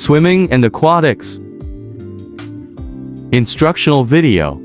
Swimming and aquatics. Instructional video.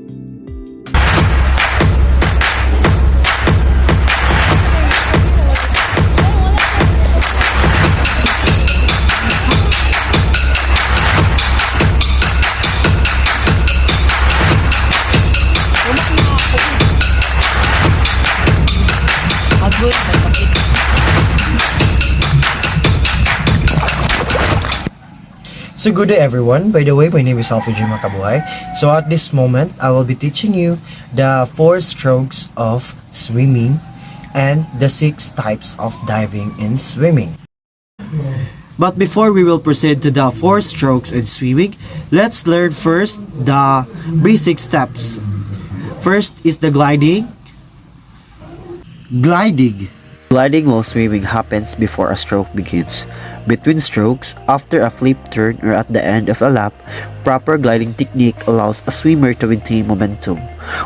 So good day everyone. By the way, my name is Alfred Makabuhay. So at this moment, I will be teaching you the 4 strokes of swimming and the 6 types of diving in swimming. But before we will proceed to the 4 strokes in swimming, let's learn first the basic steps. First is the gliding. Gliding while swimming happens before a stroke begins. Between strokes, after a flip turn or at the end of a lap, proper gliding technique allows a swimmer to maintain momentum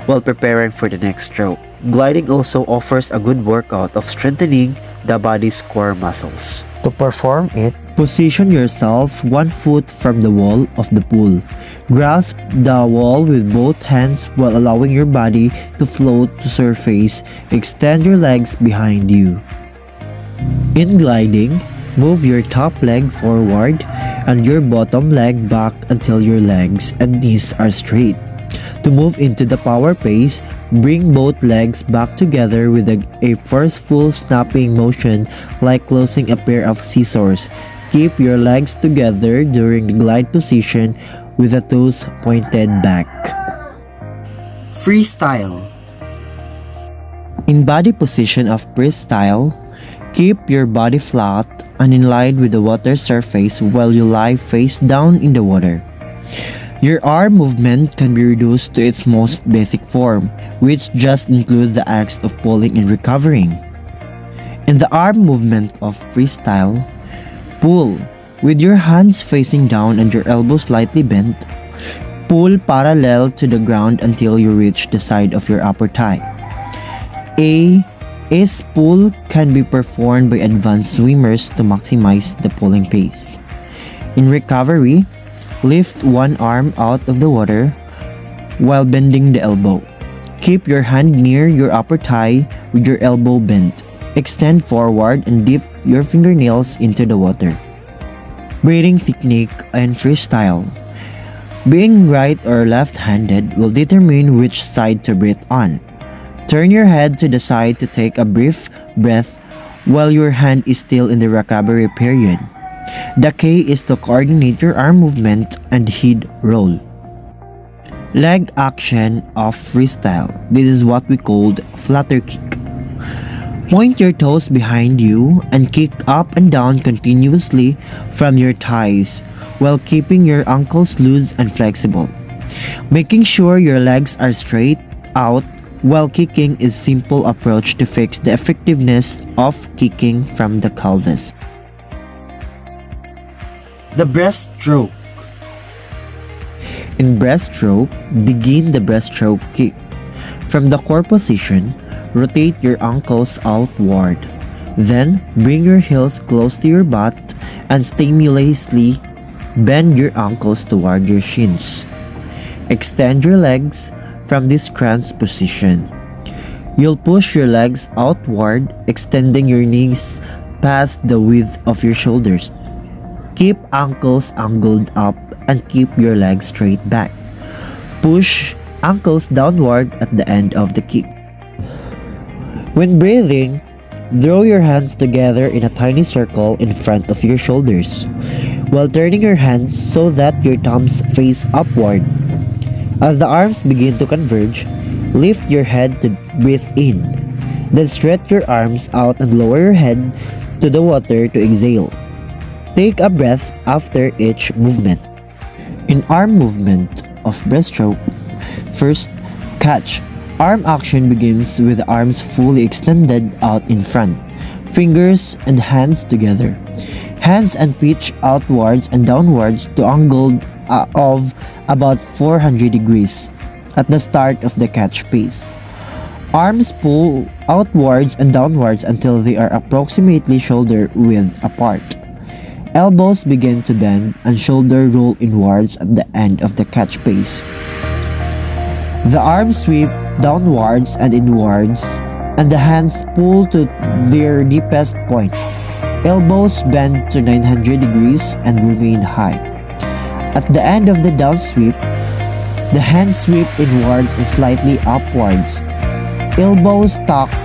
while preparing for the next stroke. Gliding also offers a good workout of strengthening the body's core muscles. To perform it, position yourself 1 foot from the wall of the pool. Grasp the wall with both hands while allowing your body to float to surface. Extend your legs behind you. In gliding, move your top leg forward and your bottom leg back until your legs and knees are straight. To move into the power pace, bring both legs back together with a forceful snapping motion like closing a pair of scissors. Keep your legs together during the glide position with the toes pointed back. Freestyle. In body position of freestyle, keep your body flat and in line with the water surface while you lie face down in the water. Your arm movement can be reduced to its most basic form, which just includes the acts of pulling and recovering. In the arm movement of freestyle, pull with your hands facing down and your elbows slightly bent. Pull parallel to the ground until you reach the side of your upper thigh. A pull can be performed by advanced swimmers to maximize the pulling pace. In recovery, lift one arm out of the water while bending the elbow. Keep your hand near your upper thigh with your elbow bent. Extend forward and dip your fingernails into the water. Breathing technique and freestyle. Being right or left-handed will determine which side to breathe on. Turn your head to the side to take a brief breath while your hand is still in the recovery period. The key is to coordinate your arm movement and head roll. Leg action of freestyle. This is what we called flutter kick. Point your toes behind you and kick up and down continuously from your thighs while keeping your ankles loose and flexible. Making sure your legs are straight out while kicking is simple approach to fix the effectiveness of kicking from the pelvis. The breaststroke. In breaststroke, begin the breaststroke kick. From the core position, rotate your ankles outward. Then, bring your heels close to your butt and stimulously bend your ankles toward your shins. Extend your legs from this crunch position. You'll push your legs outward, extending your knees past the width of your shoulders. Keep ankles angled up and keep your legs straight back. Push ankles downward at the end of the kick. When breathing, draw your hands together in a tiny circle in front of your shoulders, while turning your hands so that your thumbs face upward. As the arms begin to converge, lift your head to breathe in. Then stretch your arms out and lower your head to the water to exhale. Take a breath after each movement. In arm movement of breaststroke, first, catch. Arm action begins with the arms fully extended out in front, fingers and hands together. Hands and pitch outwards and downwards to angle of about 400 degrees at the start of the catch pace. Arms pull outwards and downwards until they are approximately shoulder width apart. Elbows begin to bend and shoulder roll inwards at the end of the catch pace. The arms sweep downwards and inwards, and the hands pull to their deepest point. Elbows bend to 900 degrees and remain high. At the end of the down sweep, the hands sweep inwards and slightly upwards. Elbows tucked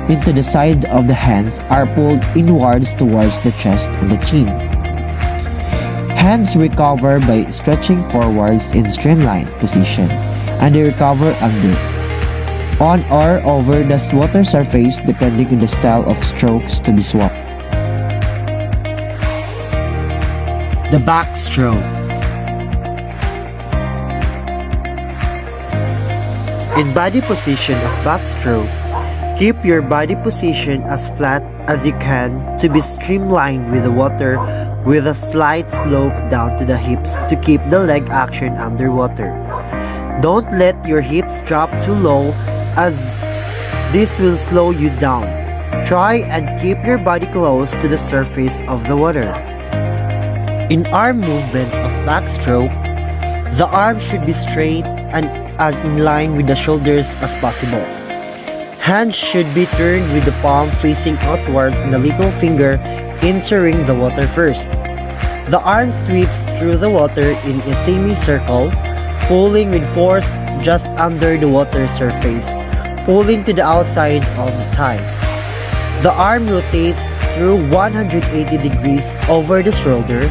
into the side of the hands are pulled inwards towards the chest and the chin. Hands recover by stretching forwards in streamlined position, and they recover under, on or over the water surface depending on the style of strokes to be swapped. The backstroke. In body position of backstroke, keep your body position as flat as you can to be streamlined with the water with a slight slope down to the hips to keep the leg action underwater. Don't let your hips drop too low as this will slow you down. Try and keep your body close to the surface of the water. In arm movement of backstroke, the arms should be straight and as in line with the shoulders as possible. Hands should be turned with the palm facing outwards and the little finger entering the water first. The arm sweeps through the water in a semicircle, pulling with force just under the water surface, pulling to the outside of the thigh. The arm rotates through 180 degrees over the shoulder,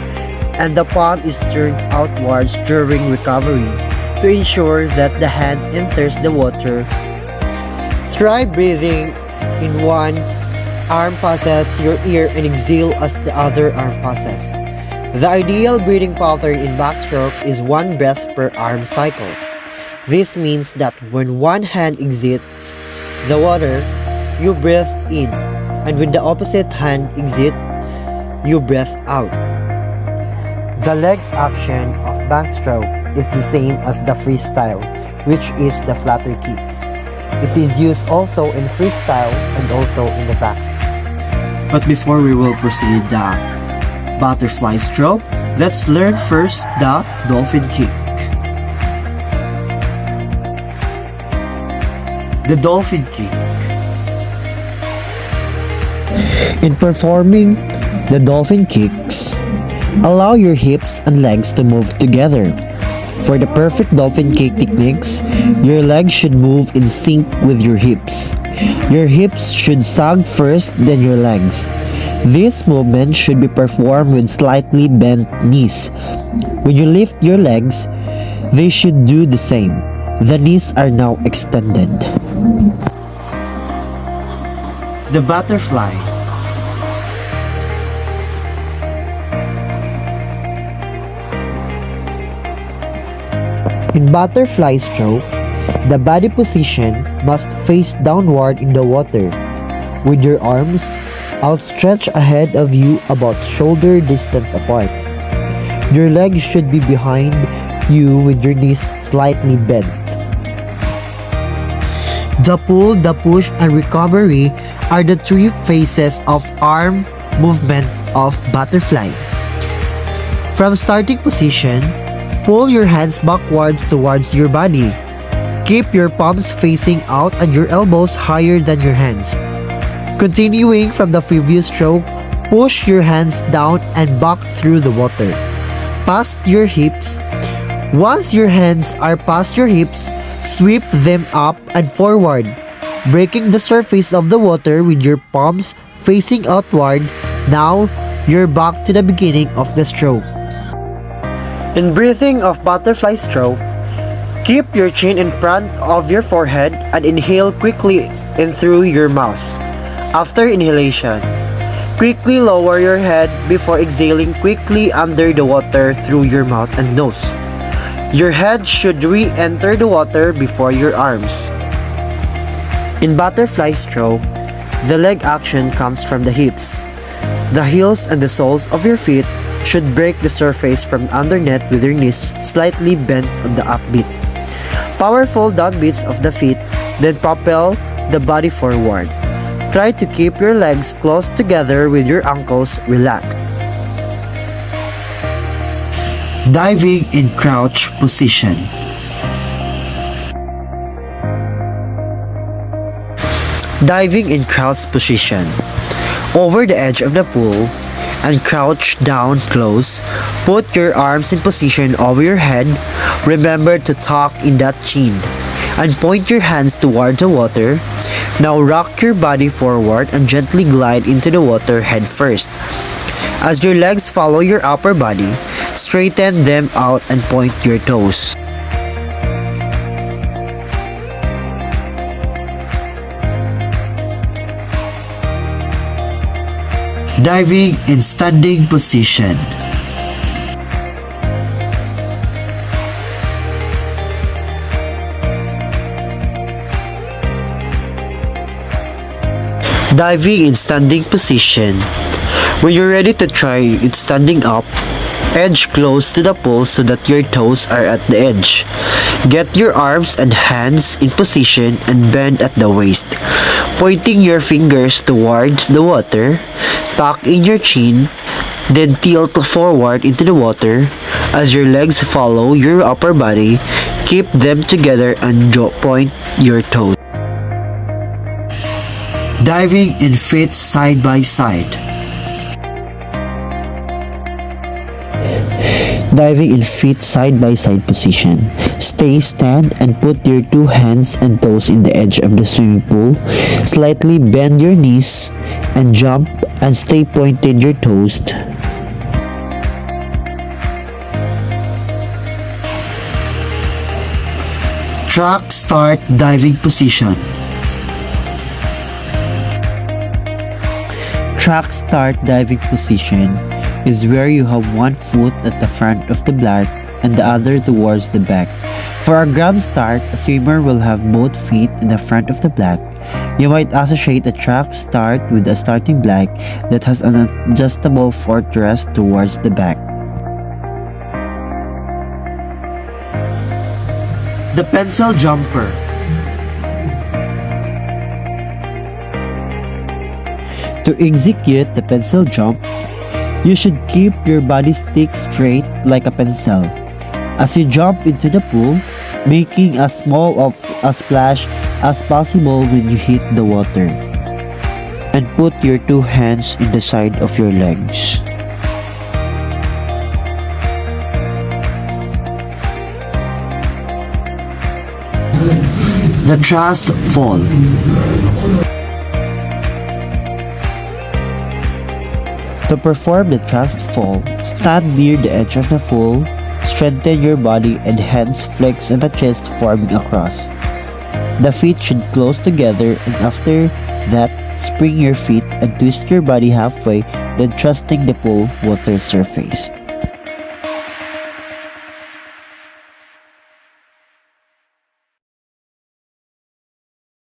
and the palm is turned outwards during recovery to ensure that the hand enters the water. Try breathing in one arm passes your ear and exhale as the other arm passes. The ideal breathing pattern in backstroke is 1 breath per arm cycle. This means that when one hand exits the water, you breathe in, and when the opposite hand exits, you breathe out. The leg action of backstroke is the same as the freestyle, which is the flutter kicks. It is used also in freestyle and also in the backstroke. But before we will proceed the butterfly stroke, let's learn first the dolphin kick. The dolphin kick. In performing the dolphin kicks, allow your hips and legs to move together. For the perfect dolphin kick techniques, your legs should move in sync with your hips. Your hips should sag first, then your legs. This movement should be performed with slightly bent knees. When you lift your legs, they should do the same. The knees are now extended. The butterfly. In butterfly stroke, the body position must face downward in the water, with your arms outstretched ahead of you about shoulder distance apart. Your legs should be behind you with your knees slightly bent. The pull, the push, and recovery are the 3 phases of arm movement of butterfly. From starting position, pull your hands backwards towards your body. Keep your palms facing out and your elbows higher than your hands. Continuing from the previous stroke, push your hands down and back through the water, past your hips. Once your hands are past your hips, sweep them up and forward, breaking the surface of the water with your palms facing outward. Now, you're back to the beginning of the stroke. In breathing of butterfly stroke, keep your chin in front of your forehead and inhale quickly in through your mouth. After inhalation, quickly lower your head before exhaling quickly under the water through your mouth and nose. Your head should re-enter the water before your arms. In butterfly stroke, the leg action comes from the hips. The heels and the soles of your feet should break the surface from underneath with your knees slightly bent on the upbeat. Powerful downbeats of the feet, then propel the body forward. Try to keep your legs close together with your ankles relaxed. Diving in crouch position. Diving in crouch position. Over the edge of the pool and crouch down close. Put your arms in position over your head. Remember to tuck in that chin and point your hands toward the water. Now rock your body forward and gently glide into the water head first. As your legs follow your upper body, straighten them out and point your toes. Diving in standing position. Diving in standing position. When you're ready to try it standing up, edge close to the pool so that your toes are at the edge. Get your arms and hands in position and bend at the waist. Pointing your fingers towards the water, tuck in your chin, then tilt forward into the water. As your legs follow your upper body, keep them together and point your toes. Diving in feet side by side. Diving in feet side by side position. Stand and put your two hands and toes in the edge of the swimming pool. Slightly bend your knees and jump and stay pointed your toes. Track start diving position. Track start diving position is where you have one foot at the front of the bladder and the other towards the back. For a grab start, a swimmer will have both feet in the front of the bladder. You might associate a track start with a starting bladder that has an adjustable footrest towards the back. The pencil jumper. To execute the pencil jump, you should keep your body stick straight like a pencil. As you jump into the pool, making as small of a splash as possible when you hit the water. And put your two hands in the side of your legs. The thrust fall. To perform the thrust fall, stand near the edge of the pool, strengthen your body and hands flex and the chest forming a cross. The feet should close together and after that, spring your feet and twist your body halfway, then thrusting the pool water surface.